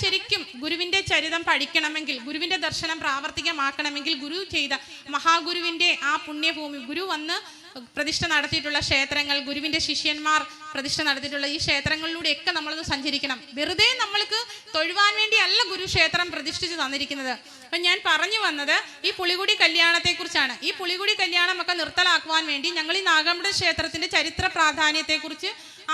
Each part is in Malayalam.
ശരിക്കും ഗുരുവിൻ്റെ ചരിതം പഠിക്കണമെങ്കിൽ, ഗുരുവിൻ്റെ ദർശനം പ്രാവർത്തികമാക്കണമെങ്കിൽ, ഗുരു ചെയ്ത മഹാഗുരുവിൻ്റെ ആ പുണ്യഭൂമി, ഗുരു വന്ന് പ്രതിഷ്ഠ നടത്തിയിട്ടുള്ള ക്ഷേത്രങ്ങൾ, ഗുരുവിൻ്റെ ശിഷ്യന്മാർ പ്രതിഷ്ഠ നടത്തിയിട്ടുള്ള ഈ ക്ഷേത്രങ്ങളിലൂടെയൊക്കെ നമ്മളൊന്ന് സഞ്ചരിക്കണം. വെറുതെ നമ്മൾക്ക് തൊഴുവാൻ വേണ്ടി അല്ല ഗുരു ക്ഷേത്രം പ്രതിഷ്ഠിച്ച് തന്നിരിക്കുന്നത്. അപ്പം ഞാൻ പറഞ്ഞു വന്നത് ഈ പുളികുടി കല്യാണത്തെക്കുറിച്ചാണ്. ഈ പുളികുടി കല്യാണമൊക്കെ നിർത്തലാക്കുവാൻ വേണ്ടി ഞങ്ങൾ ഈ നാഗമ്പട ക്ഷേത്രത്തിൻ്റെ ചരിത്ര പ്രാധാന്യത്തെക്കുറിച്ച്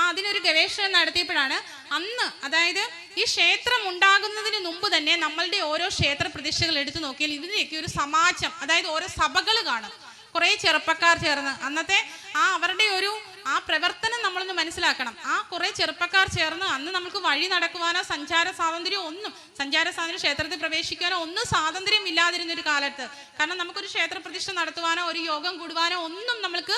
അതിനൊരു ഗവേഷണം നടത്തിയപ്പോഴാണ് അന്ന്, അതായത് ഈ ക്ഷേത്രം ഉണ്ടാകുന്നതിന് മുമ്പ് തന്നെ നമ്മളുടെ ഓരോ ക്ഷേത്ര പ്രതിഷ്ഠകൾ എടുത്തു നോക്കിയാൽ ഇതിൻ്റെയൊക്കെ ഒരു സമാജം, അതായത് ഓരോ സഭകൾ കാണും. കുറേ ചെറുപ്പക്കാർ ചേർന്ന് അന്നത്തെ അവരുടെ ആ പ്രവർത്തനം നമ്മളൊന്ന് മനസ്സിലാക്കണം. കുറേ ചെറുപ്പക്കാർ ചേർന്ന് അന്ന് നമുക്ക് വഴി നടക്കുവാനോ സഞ്ചാര സ്വാതന്ത്ര്യം ക്ഷേത്രത്തിൽ പ്രവേശിക്കാനോ ഒന്നും സ്വാതന്ത്ര്യം ഇല്ലാതിരുന്നൊരു കാലത്ത്. കാരണം നമുക്കൊരു ക്ഷേത്ര പ്രതിഷ്ഠ നടത്തുവാനോ ഒരു യോഗം കൂടുവാനോ ഒന്നും നമ്മൾക്ക്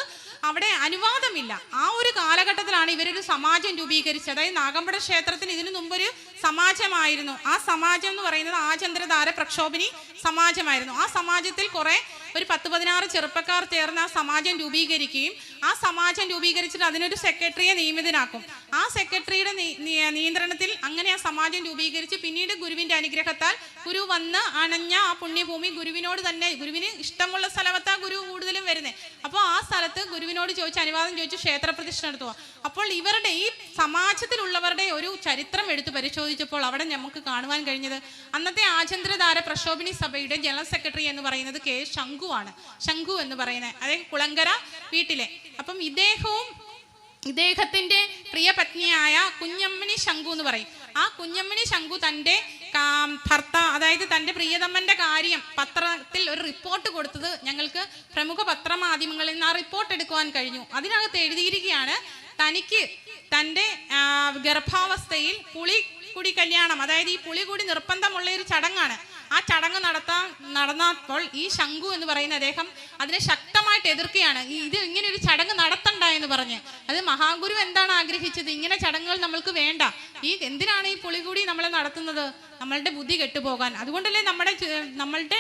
അവിടെ അനുവാദമില്ല. ആ ഒരു കാലഘട്ടത്തിലാണ് ഇവരൊരു സമാജം രൂപീകരിച്ചത്. അതായത് നാഗമ്പട ക്ഷേത്രത്തിന് ഇതിനു മുമ്പൊരു സമാജമായിരുന്നു. ആ സമാജം എന്ന് പറയുന്നത് ആചന്ദ്രധാര പ്രക്ഷോഭിനി സമാജമായിരുന്നു. ആ സമാജത്തിൽ ഒരു 10-16 ചെറുപ്പക്കാർ ചേർന്ന് ആ സമാജം രൂപീകരിക്കുകയും ആ സമാജം രൂപീകരിച്ചിട്ട് അതിനൊരു സെക്രട്ടറിയെ നിയമിതനാക്കും. ആ സെക്രട്ടറിയുടെ നിയന്ത്രണത്തിൽ അങ്ങനെ ആ സമാജം രൂപീകരിച്ച് പിന്നീട് ഗുരുവിൻ്റെ അനുഗ്രഹത്താൽ ഗുരു വന്ന് അണഞ്ഞ ആ പുണ്യഭൂമി ഗുരുവിന് ഇഷ്ടമുള്ള സ്ഥലത്താ ഗുരു കൂടുതലും വരുന്നത്. അപ്പോൾ ആ സ്ഥലത്ത് ഗുരുവിനോട് അനുവാദം ചോദിച്ച് ക്ഷേത്ര പ്രതിഷ്ഠ നടത്തുക. അപ്പോൾ ഇവരുടെ ഈ സമാജത്തിലുള്ളവരുടെ ഒരു ചരിത്രം എടുത്ത് പരിശോധിച്ചപ്പോൾ അവിടെ നമുക്ക് കാണുവാൻ കഴിഞ്ഞത് അന്നത്തെ ആചന്ദ്രധാര പ്രക്ഷോഭിനി സഭയുടെ ജനറൽ സെക്രട്ടറി എന്ന് പറയുന്നത് കെ ശംഖുവാണ്. ശംഖു എന്ന് പറയുന്നത്, അതായത് കുളങ്കര വീട്ടിലെ. അപ്പം ഇദ്ദേഹത്തിൻ്റെ പ്രിയ പത്നിയായ കുഞ്ഞമ്മണി ശംഖു എന്ന് പറയും. ആ കുഞ്ഞമ്മണി ശംഖു തൻ്റെ അതായത് തൻ്റെ പ്രിയതമ്മൻ്റെ കാര്യം പത്രത്തിൽ ഒരു റിപ്പോർട്ട് കൊടുത്തത് ഞങ്ങൾക്ക് പ്രമുഖ പത്രമാധ്യമങ്ങളിൽ നിന്ന് ആ റിപ്പോർട്ട് എടുക്കുവാൻ കഴിഞ്ഞു. അതിനകത്ത് എഴുതിയിരിക്കുകയാണ്, തനിക്ക് തൻ്റെ ഗർഭാവസ്ഥയിൽ പുളികുടി കല്യാണം, അതായത് ഈ പുളികുടി നിർബന്ധമുള്ള ഒരു ചടങ്ങാണ്. ആ ചടങ്ങ് നടന്നപ്പോൾ ഈ ശംഖു എന്ന് പറയുന്ന അദ്ദേഹം അതിനെ ശക്തമായിട്ട് എതിർക്കുകയാണ്. ഇത് ഇങ്ങനെ ഒരു ചടങ്ങ് നടത്തണ്ട എന്ന് പറഞ്ഞ്. അത് മഹാഗുരു എന്താണ് ആഗ്രഹിച്ചത്? ഇങ്ങനെ ചടങ്ങുകൾ നമ്മൾക്ക് വേണ്ട. എന്തിനാണ് ഈ പുളികൂടി നമ്മളെ നടത്തുന്നത്? നമ്മളുടെ ബുദ്ധി കെട്ടുപോകാൻ. അതുകൊണ്ടല്ലേ നമ്മളുടെ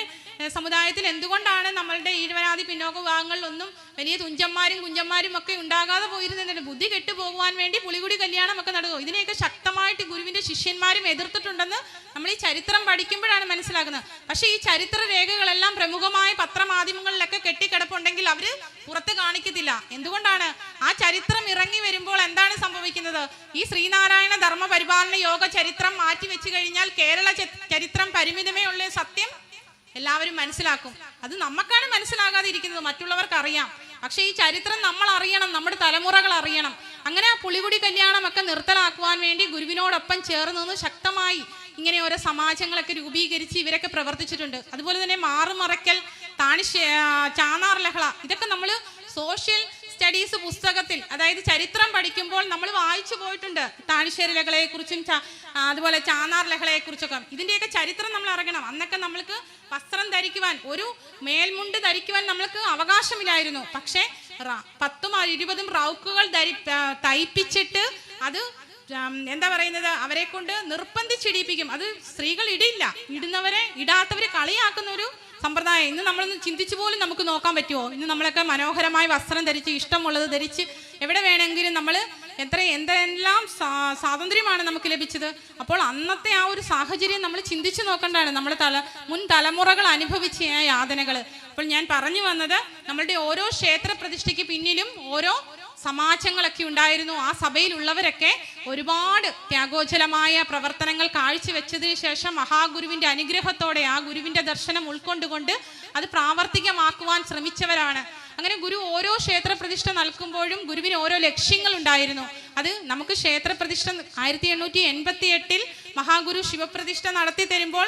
സമുദായത്തിൽ എന്തുകൊണ്ടാണ് നമ്മളുടെ ഈഴവനാദി പിന്നോക്ക വിഭാഗങ്ങളിലൊന്നും വലിയ തുഞ്ചന്മാരും കുഞ്ചന്മാരും ഒക്കെ ഉണ്ടാകാതെ പോയിരുന്നത്? ബുദ്ധി കെട്ടുപോകുവാൻ വേണ്ടി പുളികുടി കല്യാണം ഒക്കെ നടക്കും. ഇതിനെയൊക്കെ ശക്തമായിട്ട് ഗുരുവിൻ്റെ ശിഷ്യന്മാരും എതിർത്തിട്ടുണ്ടെന്ന് നമ്മൾ ഈ ചരിത്രം പഠിക്കുമ്പോഴാണ് മനസ്സിലാക്കുന്നത്. പക്ഷേ ഈ ചരിത്ര രേഖകളെല്ലാം പ്രമുഖമായ പത്രമാധ്യമങ്ങളിലൊക്കെ കെട്ടിക്കിടപ്പുണ്ടെങ്കിൽ അവർ പുറത്ത് കാണിക്കത്തില്ല. എന്തുകൊണ്ടാണ്? ആ ചരിത്രം ഇറങ്ങി വരുമ്പോൾ എന്താണ് സംഭവിക്കുന്നത്? ഈ ശ്രീനാരായണ ധർമ്മ പരിപാലന യോഗ ചരിത്രം മാറ്റി വെച്ച് കഴിഞ്ഞാൽ കേരള ചരിത്രം പരിമിതമേ ഉള്ള സത്യം എല്ലാവരും മനസ്സിലാക്കും. അത് നമുക്കാണ് മനസ്സിലാകാതെ ഇരിക്കുന്നത്, മറ്റുള്ളവർക്ക് അറിയാം. പക്ഷെ ഈ ചരിത്രം നമ്മൾ അറിയണം, നമ്മുടെ തലമുറകൾ അറിയണം. അങ്ങനെ ആ പുളികുടി കല്യാണമൊക്കെ നിർത്തലാക്കുവാൻ വേണ്ടി ഗുരുവിനോടൊപ്പം ചേർന്ന് നിന്ന് ശക്തമായി ഇങ്ങനെ ഓരോ സമാജങ്ങളൊക്കെ രൂപീകരിച്ച് ഇവരൊക്കെ പ്രവർത്തിച്ചിട്ടുണ്ട്. അതുപോലെ തന്നെ മാറുമറയ്ക്കൽ, ചാന്നാർ ലഹള, ഇതൊക്കെ നമ്മൾ സോഷ്യൽ സ്റ്റഡീസ് പുസ്തകത്തിൽ, അതായത് ചരിത്രം പഠിക്കുമ്പോൾ നമ്മൾ വായിച്ചു പോയിട്ടുണ്ട്. താണിശ്ശേരി ലഹളയെക്കുറിച്ചും അതുപോലെ ചാന്നാർ ലഹളയെക്കുറിച്ചൊക്കെ. ഇതിൻ്റെയൊക്കെ ചരിത്രം നമ്മൾ അറിയണം. അന്നൊക്കെ നമ്മൾക്ക് വസ്ത്രം ധരിക്കുവാൻ, ഒരു മേൽമുണ്ട് ധരിക്കുവാൻ നമ്മൾക്ക് അവകാശമില്ലായിരുന്നു. പക്ഷേ 10-20 റൗക്കുകൾ തയ്പ്പിച്ചിട്ട് അത് എന്താ പറയുന്നത്, അവരെ കൊണ്ട് നിർബന്ധിച്ചിടിപ്പിക്കും. അത് സ്ത്രീകൾ ഇടുന്നവരെ ഇടാത്തവരെ കളിയാക്കുന്ന ഒരു സമ്പ്രദായം ഇന്ന് നമ്മളൊന്ന് ചിന്തിച്ചു പോലും നമുക്ക് നോക്കാൻ പറ്റുമോ? ഇന്ന് നമ്മളൊക്കെ മനോഹരമായ വസ്ത്രം ധരിച്ച് ഇഷ്ടമുള്ളത് ധരിച്ച് എവിടെ വേണമെങ്കിലും നമ്മൾ എന്തെല്ലാം സ്വാതന്ത്ര്യമാണ് നമുക്ക് ലഭിച്ചത്. അപ്പോൾ അന്നത്തെ ആ ഒരു സാഹചര്യം നമ്മൾ ചിന്തിച്ചു നോക്കേണ്ടതാണ്, നമ്മുടെ മുൻ തലമുറകൾ അനുഭവിച്ച ആ യാതനകൾ. അപ്പോൾ ഞാൻ പറഞ്ഞു വന്നത്, നമ്മളുടെ ഓരോ ക്ഷേത്ര പ്രതിഷ്ഠയ്ക്ക് പിന്നിലും ഓരോ സമാജങ്ങളൊക്കെ ഉണ്ടായിരുന്നു. ആ സഭയിലുള്ളവരൊക്കെ ഒരുപാട് ത്യാഗോജ്വലമായ പ്രവർത്തനങ്ങൾ കാഴ്ചവെച്ചതിന് ശേഷം മഹാഗുരുവിൻ്റെ അനുഗ്രഹത്തോടെ ആ ഗുരുവിൻ്റെ ദർശനം ഉൾക്കൊണ്ടുകൊണ്ട് അത് പ്രാവർത്തികമാക്കുവാൻ ശ്രമിച്ചവരാണ്. അങ്ങനെ ഗുരു ഓരോ ക്ഷേത്ര പ്രതിഷ്ഠ നൽകുമ്പോഴും ഗുരുവിന് ഓരോ ലക്ഷ്യങ്ങൾ ഉണ്ടായിരുന്നു. അത് നമുക്ക് ക്ഷേത്ര പ്രതിഷ്ഠ 1888 മഹാഗുരു ശിവപ്രതിഷ്ഠ നടത്തി തരുമ്പോൾ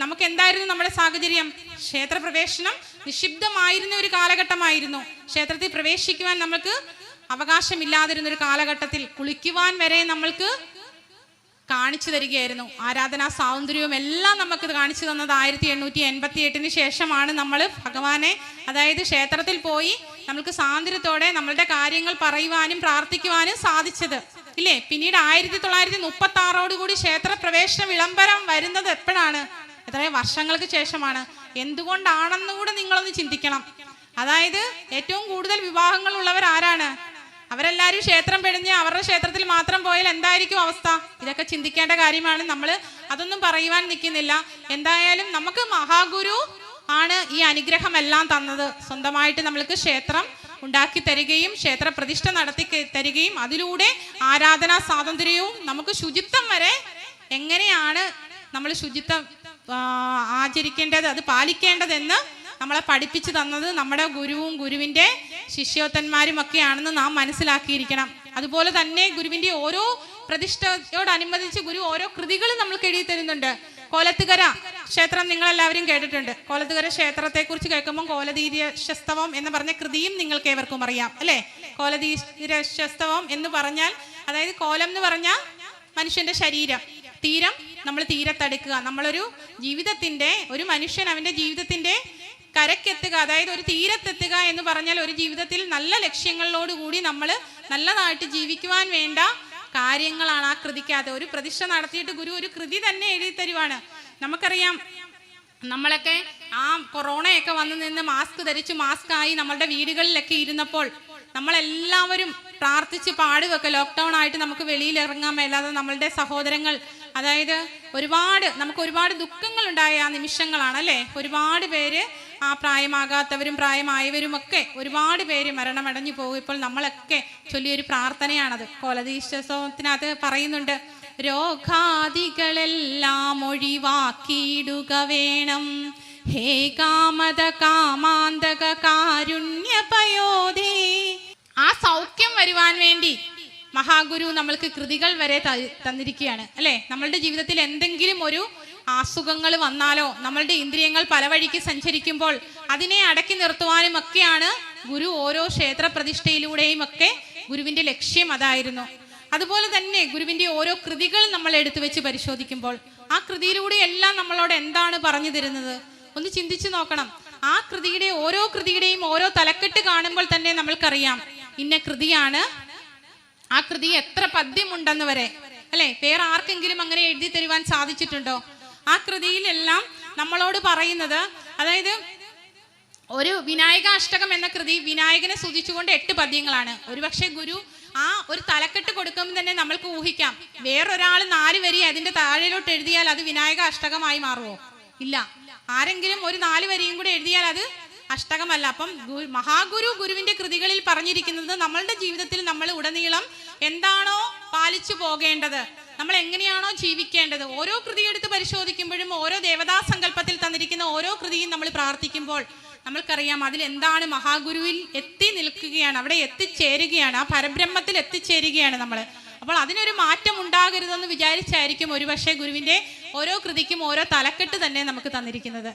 നമുക്ക് എന്തായിരുന്നു നമ്മുടെ സാഹചര്യം? ക്ഷേത്രപ്രവേശനം നിഷിബ്ധമായിരുന്ന ഒരു കാലഘട്ടമായിരുന്നു. ക്ഷേത്രത്തിൽ പ്രവേശിക്കുവാൻ നമുക്ക് അവകാശമില്ലാതിരുന്നൊരു കാലഘട്ടത്തിൽ കുളിക്കുവാൻ വരെ നമ്മൾക്ക് കാണിച്ചു തരികയായിരുന്നു. ആരാധനാ സ്വാതന്ത്ര്യവും എല്ലാം നമുക്ക് കാണിച്ചു തന്നത് 1888 ശേഷമാണ്. നമ്മൾ ഭഗവാനെ, അതായത് ക്ഷേത്രത്തിൽ പോയി നമുക്ക് സ്വാതന്ത്ര്യത്തോടെ നമ്മളുടെ കാര്യങ്ങൾ പറയുവാനും പ്രാർത്ഥിക്കുവാനും സാധിച്ചത്, ഇല്ലേ? പിന്നീട് 1936 ക്ഷേത്ര പ്രവേശന വിളംബരം വരുന്നത് എപ്പോഴാണ്? എത്രയോ വർഷങ്ങൾക്ക് ശേഷമാണ്. എന്തുകൊണ്ടാണെന്നുകൂടെ നിങ്ങളൊന്ന് ചിന്തിക്കണം. അതായത് ഏറ്റവും കൂടുതൽ വിവാഹങ്ങൾ ഉള്ളവർ ആരാണ്? അവരെല്ലാവരും ക്ഷേത്രം പിഴഞ്ഞ് അവരുടെ ക്ഷേത്രത്തിൽ മാത്രം പോയാൽ എന്തായിരിക്കും അവസ്ഥ? ഇതൊക്കെ ചിന്തിക്കേണ്ട കാര്യമാണ്. നമ്മൾ അതൊന്നും പറയുവാൻ നിൽക്കുന്നില്ല. എന്തായാലും നമുക്ക് മഹാഗുരു ആണ് ഈ അനുഗ്രഹം എല്ലാം തന്നത്. സ്വന്തമായിട്ട് നമ്മൾക്ക് ക്ഷേത്രം ഉണ്ടാക്കി തരികയും ക്ഷേത്ര പ്രതിഷ്ഠ നടത്തി തരികയും അതിലൂടെ ആരാധനാ സ്വാതന്ത്ര്യവും നമുക്ക് ശുചിത്വം വരെ എങ്ങനെയാണ് നമ്മൾ ശുചിത്വം ആചരിക്കേണ്ടത്, അത് പാലിക്കേണ്ടതെന്ന് നമ്മളെ പഠിപ്പിച്ചു തന്നത് നമ്മുടെ ഗുരുവും ഗുരുവിൻ്റെ ശിഷ്യോത്തന്മാരും ഒക്കെയാണെന്ന് നാം മനസ്സിലാക്കിയിരിക്കണം. അതുപോലെ തന്നെ ഗുരുവിൻ്റെ ഓരോ പ്രതിഷ്ഠയോടനുബന്ധിച്ച് ഗുരു ഓരോ കൃതികൾ നമ്മൾക്ക് എഴുതി തരുന്നുണ്ട്. കോലത്തുകര ക്ഷേത്രം നിങ്ങളെല്ലാവരും കേട്ടിട്ടുണ്ട്. കോലത്തുകര ക്ഷേത്രത്തെക്കുറിച്ച് കേൾക്കുമ്പോൾ കോലതീരശസ്തവം എന്ന് പറഞ്ഞ കൃതിയും നിങ്ങൾക്ക് ഏവർക്കും അറിയാം അല്ലേ? കോലതീരശസ്തവം എന്ന് പറഞ്ഞാൽ, അതായത് കോലം എന്ന് പറഞ്ഞാൽ മനുഷ്യന്റെ ശരീരം, തീരം നമ്മൾ തീരത്തടുക്കുക. നമ്മളൊരു ജീവിതത്തിൻ്റെ, ഒരു മനുഷ്യൻ അവൻ്റെ ജീവിതത്തിൻ്റെ കരക്കെത്തുക, അതായത് ഒരു തീരത്തെത്തുക എന്ന് പറഞ്ഞാൽ ഒരു ജീവിതത്തിൽ നല്ല ലക്ഷ്യങ്ങളോടുകൂടി നമ്മൾ നല്ലതായിട്ട് ജീവിക്കുവാൻ വേണ്ട കാര്യങ്ങളാണ് ആ കൃതിക്കകത്ത്. ഒരു പ്രതിഷ്ഠ നടത്തിയിട്ട് ഗുരു ഒരു കൃതി തന്നെ എഴുതി തരുവാണ്. നമുക്കറിയാം, നമ്മളൊക്കെ ആ കൊറോണയൊക്കെ വന്നു നിന്ന് മാസ്ക് ധരിച്ച് മാസ്കായി നമ്മളുടെ വീടുകളിലൊക്കെ ഇരുന്നപ്പോൾ നമ്മളെല്ലാവരും പ്രാർത്ഥിച്ച് പാടുകയൊക്കെ, ലോക്ക്ഡൗൺ ആയിട്ട് നമുക്ക് വെളിയിൽ ഇറങ്ങാൻ മേലാതെ നമ്മളുടെ സഹോദരങ്ങൾ, അതായത് നമുക്ക് ഒരുപാട് ദുഃഖങ്ങൾ ഉണ്ടായ ആ നിമിഷങ്ങളാണ് അല്ലേ? ഒരുപാട് പേര്, ആ പ്രായമാകാത്തവരും പ്രായമായവരും ഒക്കെ ഒരുപാട് പേര് മരണമടഞ്ഞു പോകും. ഇപ്പോൾ നമ്മളൊക്കെ ചൊല്ലിയൊരു പ്രാർത്ഥനയാണത്. കോലതീശോത്സവത്തിനകത്ത് പറയുന്നുണ്ട്, രോഗാദികളെല്ലാം ഒഴിവാക്കിയിടുക വേണം, ഹേ കാമത കാമാന്തക കാരുണ്യപയോധേ. ആ സൗഖ്യം വരുവാൻ വേണ്ടി മഹാഗുരു നമ്മൾക്ക് കൃതികൾ വരെ തന്നിരിക്കുകയാണ് അല്ലേ? നമ്മളുടെ ജീവിതത്തിൽ എന്തെങ്കിലും ഒരു അസുഖങ്ങൾ വന്നാലോ, നമ്മളുടെ ഇന്ദ്രിയങ്ങൾ പല വഴിക്ക് സഞ്ചരിക്കുമ്പോൾ അതിനെ അടക്കി നിർത്തുവാനും ഒക്കെയാണ് ഗുരു ഓരോ ക്ഷേത്ര പ്രതിഷ്ഠയിലൂടെയും ഒക്കെ ഗുരുവിൻ്റെ ലക്ഷ്യം അതായിരുന്നു. അതുപോലെ തന്നെ ഗുരുവിൻ്റെ ഓരോ കൃതികൾ നമ്മൾ എടുത്തു വെച്ച് പരിശോധിക്കുമ്പോൾ ആ കൃതിയിലൂടെ എല്ലാം നമ്മളോട് എന്താണ് പറഞ്ഞു തരുന്നത് ഒന്ന് ചിന്തിച്ചു നോക്കണം. ആ കൃതിയുടെ ഓരോ കൃതിയുടെയും ഓരോ തലക്കെട്ട് കാണുമ്പോൾ തന്നെ നമ്മൾക്കറിയാം ഇന്ന കൃതിയാണ്, ആ കൃതി എത്ര പദ്യമുണ്ടെന്ന് വരെ അല്ലെ? വേറെ ആർക്കെങ്കിലും അങ്ങനെ എഴുതി തരുവാൻ സാധിച്ചിട്ടുണ്ടോ? ആ കൃതിയിലെല്ലാം നമ്മളോട് പറയുന്നത്, അതായത് ഒരു വിനായകാഷ്ടകം എന്ന കൃതി വിനായകനെ സ്തുതിച്ചുകൊണ്ട് 8 പദ്യങ്ങളാണ്. ഒരുപക്ഷെ ഗുരു ആ ഒരു തലക്കെട്ട് കൊടുക്കുമ്പോൾ തന്നെ നമ്മൾക്ക് ഊഹിക്കാം, വേറൊരാൾ 4 വരി അതിന്റെ താഴെയിലോട്ട് എഴുതിയാൽ അത് വിനായക അഷ്ടകമായി മാറുമോ? ഇല്ല. ആരെങ്കിലും ഒരു 4 വരിയും കൂടെ എഴുതിയാൽ അത് അഷ്ടകമല്ല. അപ്പം മഹാഗുരു ഗുരുവിന്റെ കൃതികളിൽ പറഞ്ഞിരിക്കുന്നത് നമ്മളുടെ ജീവിതത്തിൽ നമ്മൾ ഉടനീളം എന്താണോ പാലിച്ചു പോകേണ്ടത്, നമ്മൾ എങ്ങനെയാണോ ജീവിക്കേണ്ടത്, ഓരോ കൃതി എടുത്ത് പരിശോധിക്കുമ്പോഴും ഓരോ ദേവതാ സങ്കല്പത്തിൽ തന്നിരിക്കുന്ന ഓരോ കൃതിയും നമ്മൾ പ്രാർത്ഥിക്കുമ്പോൾ നമ്മൾക്കറിയാം അതിൽ എന്താണ് മഹാഗുരുവിൽ എത്തി നിൽക്കുകയാണ്, അവിടെ എത്തിച്ചേരുകയാണ്, ആ പരബ്രഹ്മത്തിൽ എത്തിച്ചേരുകയാണ് നമ്മൾ. അപ്പോൾ അതിനൊരു മാറ്റം ഉണ്ടാകരുതെന്ന് വിചാരിച്ചായിരിക്കും ഒരുപക്ഷെ ഗുരുവിൻ്റെ ഓരോ കൃതിക്കും ഓരോ തലക്കെട്ട് തന്നെ നമുക്ക് തന്നിരിക്കുന്നത്.